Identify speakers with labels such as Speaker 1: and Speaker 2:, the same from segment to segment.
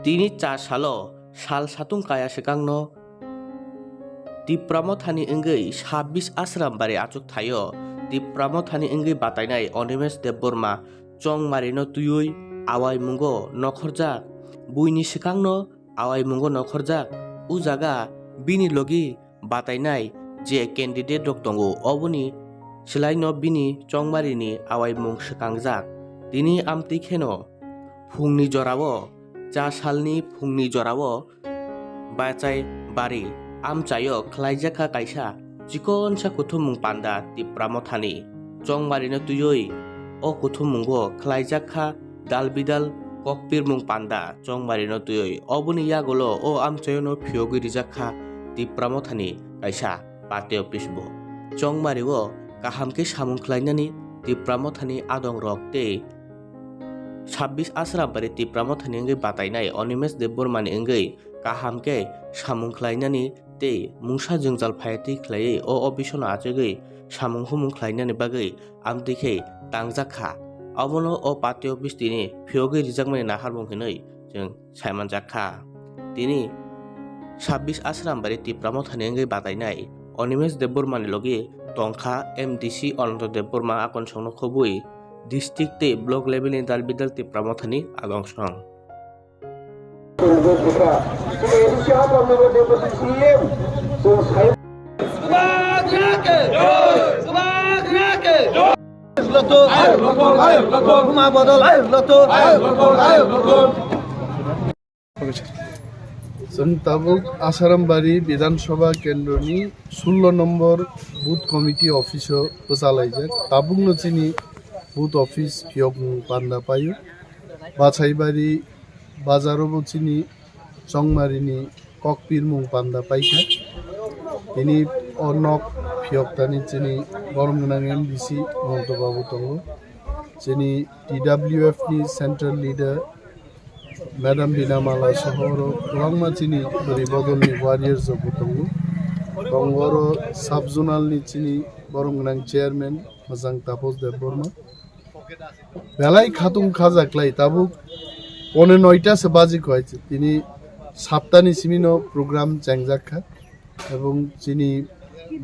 Speaker 1: তিনি cha salo sal satung kaya sekangno Tipramo thani engei 26 asram bare achuk thayo Tipramo thani engei batainai Onimesh Debborma chongmarino tuyui awai mungo nokhorjak buini sekangno awai mungo nokhorjak u jaga bini logi batainai je candidate rok tongo oboni selaino bini chongmarini awai mung sekangjak tini amti kheno phungni jorao cha salni phungni jorao bachai bari amchayo khlaijaka kaisa chikonsa kuthumung panda Tipramo thani chongmarino tuyoi o kuthumunggo khlaijaka dalbidal kokpir mung panda chongmarino tuyoi oboni yagolo o amchayo no phiogi rijakha Tipramo thani kaisa party office bo chongmario kahamke samung khlainani Tipramo thani adong rok tei 26 asram bare Tipramo thani engei batainai Onimesh Debbormani engei kahamke samung khlainani tei mungsa jongjal phaiati khlaiui o obisona achegui samung humung khlainani bagui amtikhe tangjakha abono o party office tini phiyogui rijakmani naharmung hinui jeng saimanjakha tini 26 asram bare Tipramo thani engei batainai Onimesh Debbormani logi tongkha MDC Ananto Debborma akon songno khobui district tei block level ni dalbidal Tipramo thani adongsong
Speaker 2: তাবুক আসারামবাড়ি বিধানসভা কেন্দ্রনি 16 নম্বর booth committee অফিসও চালাইজাক তাবুক নচিনি booth office ফিয়ক পান্ডা পায়ু বাছাইবাড়ি বাজারও বচিনি চংমারিনি ককপির মুং পান্ডা পাইকা তিনি অনক ফিয়কতানি চিনি বরমনাং MDC Mamata বাবু দङ চিনি TWF नि central lidar madam बिनामाला सहर गोबां मानसिनि बोरै बदलनि वारियार्स दङ दंगर साब जोनालनि चिनि बरमनां चेयारमेन मोजां तापस देबबर्मा बेलाय खातुं खाजाक्लाय ताबुक पने 9टा से बाजी कयছে তিনি সপ্তাহনি সিমিনো প্রোগ্রাম চেংজাখা এবং চিনি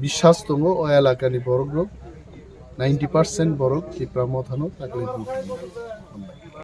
Speaker 2: বিশ্বাস দङ ও এলাকানি বড়গ্রুপ 90% বড় Tipramo থানো তাকলে